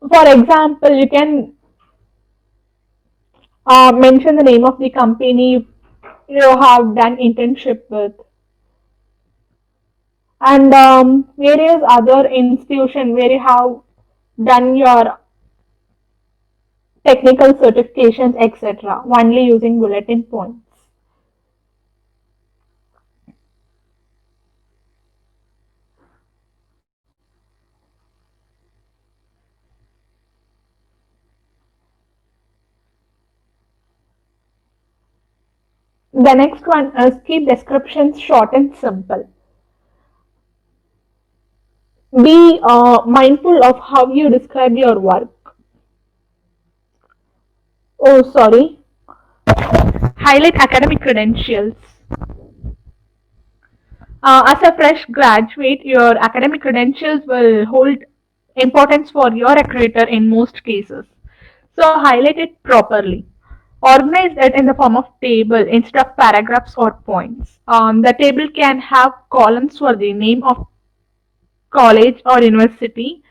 For example, you can mention the name of the company you have done internship with and various other institution where you have done your technical certifications, etc. Only using bulletin points. The next one is keep descriptions short and simple. Be mindful of how you describe your work. Oh, sorry. Highlight academic credentials. As a fresh graduate, your academic credentials will hold importance for your recruiter in most cases. So highlight it properly. Organize it in the form of table instead of paragraphs or points. The table can have columns for the name of college or university,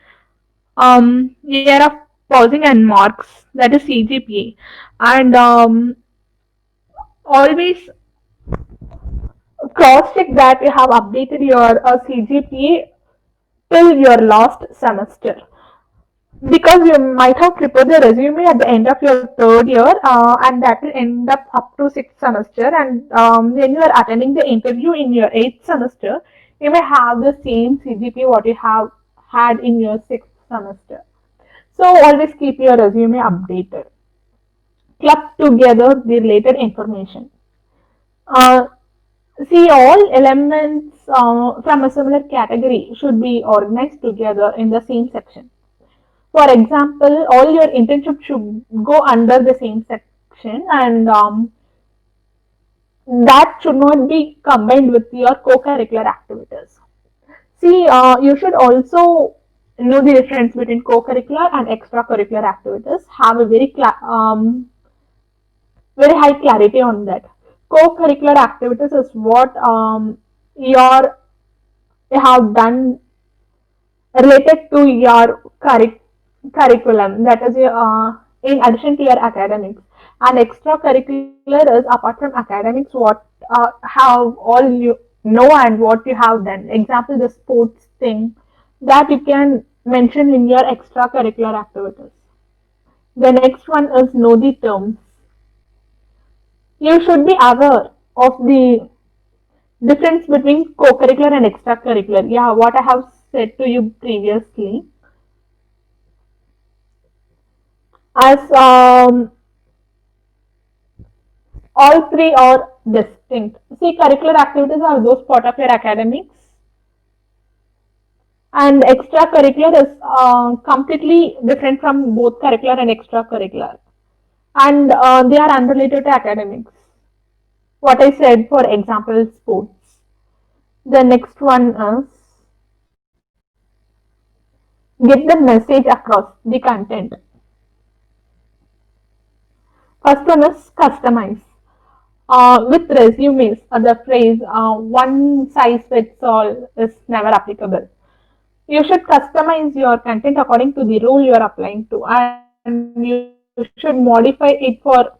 year of pausing and marks, that is CGPA, and always cross check that you have updated your CGPA till your last semester because you might have prepared the resume at the end of your third year and that will end up to sixth semester and when you are attending the interview in your eighth semester you may have the same CGPA what you have had in your sixth semester. So always keep your resume updated. Club together the related information. Uh, See, all elements from a similar category should be organized together in the same section. For example, all your internship should go under the same section, and that should not be combined with your co-curricular activities. See, you should also know the difference between co-curricular and extracurricular activities. Have a very high clarity on that. Co-curricular activities is what your you have done related to your curriculum, that is in addition to your academics, and extracurricular is apart from academics what have all you know and what you have done. Example, the sports thing that you can mention in your extracurricular activities. The next one is know the terms. You should be aware of the difference between co-curricular and extracurricular. Yeah, what I have said to you previously. As all three are distinct. See, curricular activities are those part of your academics, and extracurricular is completely different from both curricular and extracurricular, and they are unrelated to academics. What I said, for example, sports. The next one is get the message across the content. First one is customize. With resumes, the phrase one size fits all is never applicable. You should customize your content according to the role you are applying to, and you should modify it for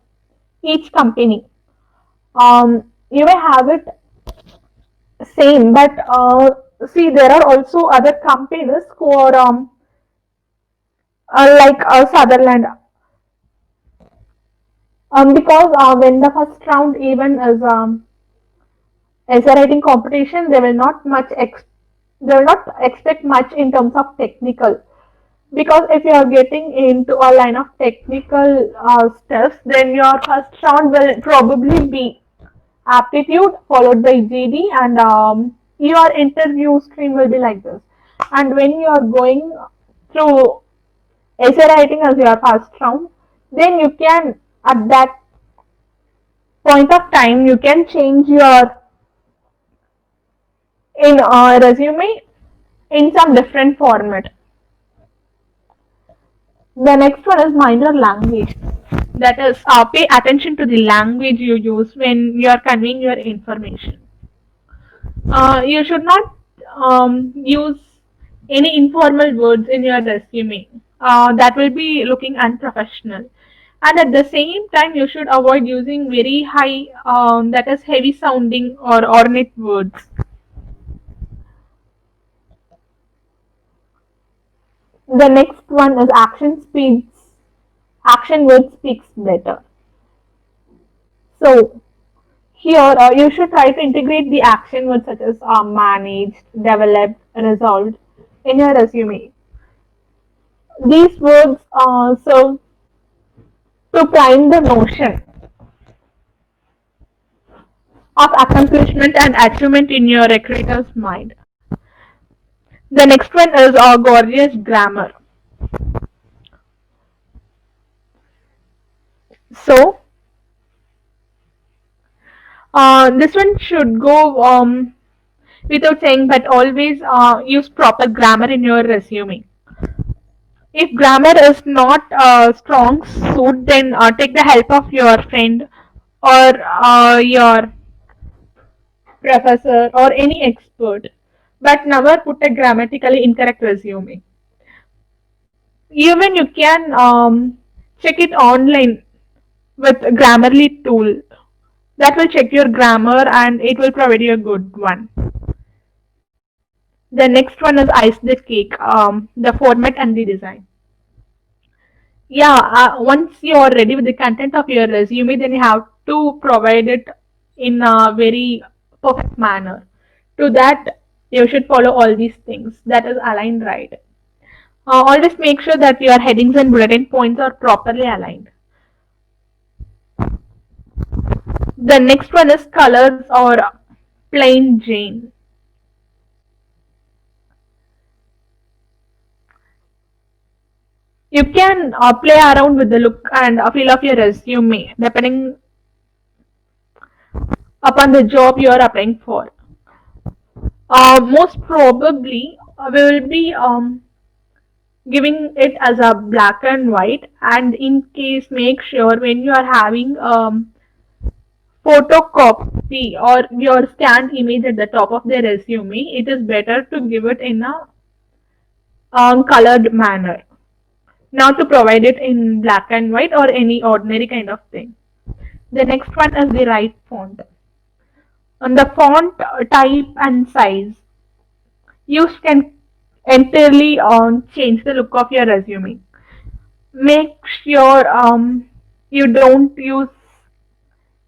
each company. You may have it same, but see, there are also other companies who are like Sutherland, because when the first round even is essay writing competition, they will not expect much in terms of technical, because if you are getting into a line of technical stuff, then your first round will probably be aptitude followed by GD, and your interview stream will be like this. And when you are going through essay writing as your first round, then you can at that point of time you can change your in resume in some different format. The next one is mind your language. That is, pay attention to the language you use when you are conveying your information. You should not use any informal words in your resume. That will be looking unprofessional. And at the same time, you should avoid using very high, that is, heavy sounding or ornate words. The next one is action word speaks better. So here you should try to integrate the action words such as managed, developed, resolved in your resume. These words serve to prime the notion of accomplishment and achievement in your recruiter's mind. The next one is gorgeous grammar. So this one should go without saying, but always use proper grammar in your resume. If grammar is not strong suit, then take the help of your friend or your professor or any expert, but never put a grammatically incorrect resume. Even you can check it online with Grammarly tool that will check your grammar and it will provide you a good one. The next one is ice the cake, the format and the design. Yeah, once you are ready with the content of your resume, then you have to provide it in a very perfect manner. To that, you should follow all these things that is aligned right. Always make sure that your headings and bulletin points are properly aligned. The next one is colors or plain Jane. You can play around with the look and feel of your resume depending upon the job you are applying for. Most probably, we will be giving it as a black and white, and in case, make sure when you are having photocopy or your scanned image at the top of the resume, it is better to give it in a colored manner, not to provide it in black and white or any ordinary kind of thing. The next one is the right font. On the font type and size, you can entirely change the look of your resume. Make sure you don't use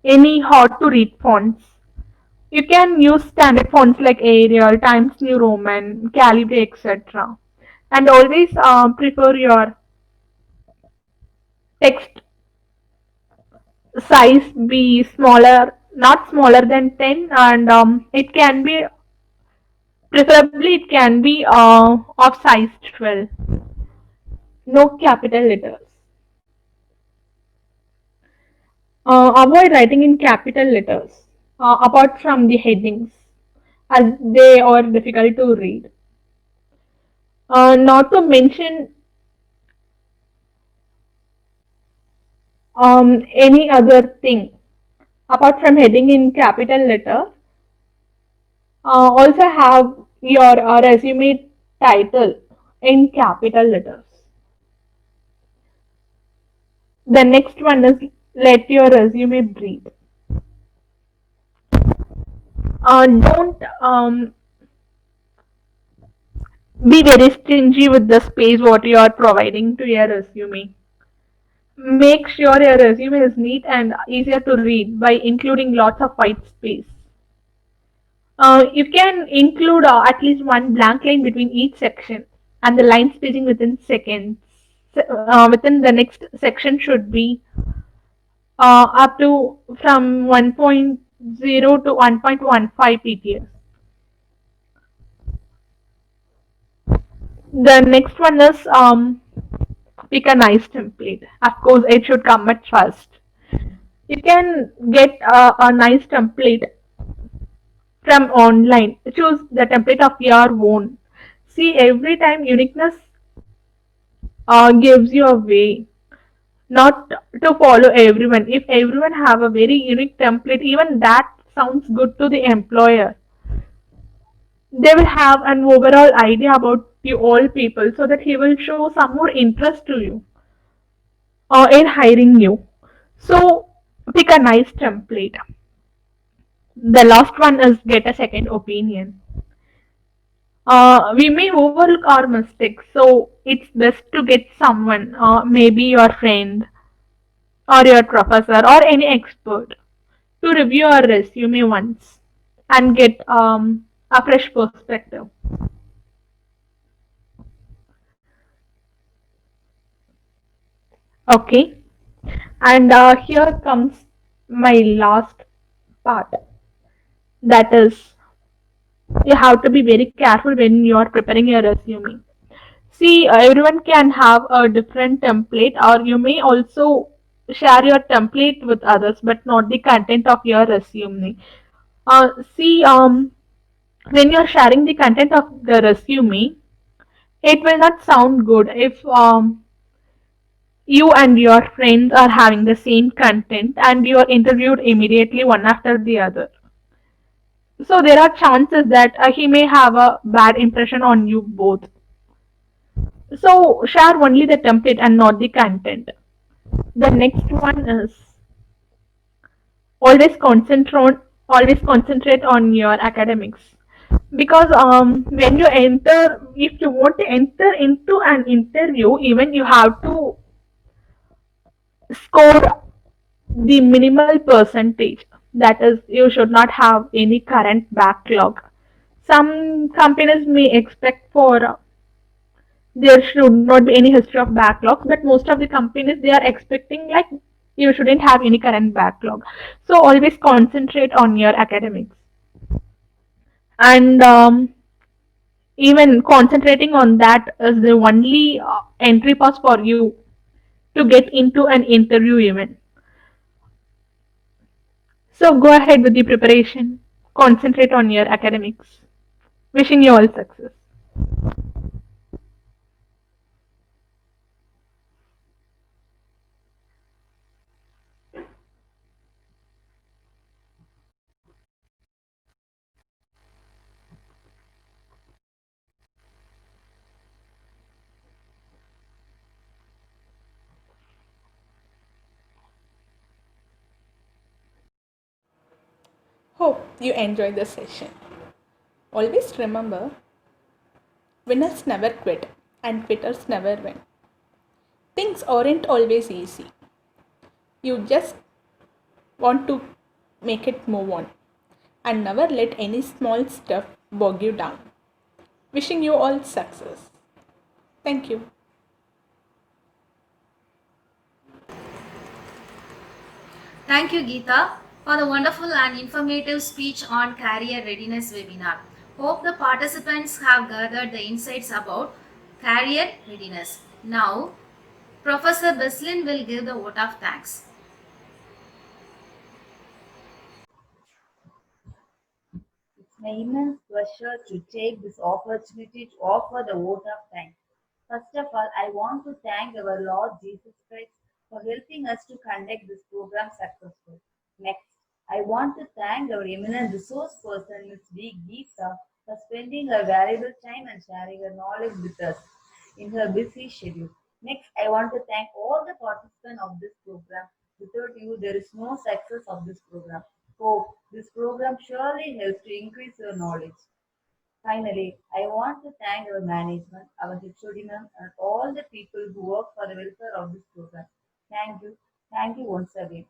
any hard to read fonts. You can use standard fonts like Arial, Times New Roman, Calibri, etc. And always prefer your text size be smaller, not smaller than 10, and it can be, preferably, it can be of size 12. No capital letters. Avoid writing in capital letters, apart from the headings, as they are difficult to read. Not to mention any other thing apart from heading in capital letter. Also have your resume title in capital letters. The next one is let your resume breathe. Don't be very stingy with the space what you are providing to your resume. Make sure your resume is neat and easier to read by including lots of white space. You can include at least one blank line between each section, and the line spacing within seconds. Within the next section should be up to from 1.0 to 1.15 pts. The next one is pick a nice template. Of course, it should come at first. You can get a nice template from online. Choose the template of your own. See, every time uniqueness gives you a way, not to follow everyone. If everyone have a very unique template, even that sounds good to the employer. They will have an overall idea about you all people, so that he will show some more interest to you in hiring you. So pick a nice template. The last one is get a second opinion. We may overlook our mistakes, so it's best to get someone, maybe your friend or your professor or any expert, to review our resume once and get a fresh perspective. Okay, and here comes my last part, that is, you have to be very careful when you are preparing your resume. See, everyone can have a different template, or you may also share your template with others, but not the content of your resume. See, when you're sharing the content of the resume, it will not sound good if you and your friends are having the same content and you are interviewed immediately one after the other. So there are chances that he may have a bad impression on you both. So share only the template and not the content. The next one is always concentrate on your academics, because when you enter, if you want to enter into an interview, even you have to score the minimal percentage, that is, you should not have any current backlog. Some companies may expect for there should not be any history of backlogs, but most of the companies, they are expecting like You shouldn't have any current backlog. So always concentrate on your academics. And even concentrating on that is the only entry pass for you to get into an interview even. So go ahead with the preparation. Concentrate on your academics. Wishing you all success. Hope you enjoyed the session. Always remember, winners never quit and quitters never win. Things aren't always easy. You just want to make it move on and never let any small stuff bog you down. Wishing you all success. Thank you. Thank you, Geeta, for the wonderful and informative speech on career readiness webinar. Hope the participants have gathered the insights about career readiness. Now, Professor Beslin will give the vote of thanks. It's my immense pleasure to take this opportunity to offer the vote of thanks. First of all, I want to thank our Lord Jesus Christ for helping us to conduct this program successfully. Next, I want to thank our eminent resource person, Ms. V. Geeta, for spending her valuable time and sharing her knowledge with us in her busy schedule. Next, I want to thank all the participants of this program. Without you, there is no success of this program. Hope this program surely helps to increase your knowledge. Finally, I want to thank our management, our HOD ma'am, and all the people who work for the welfare of this program. Thank you. Thank you once again.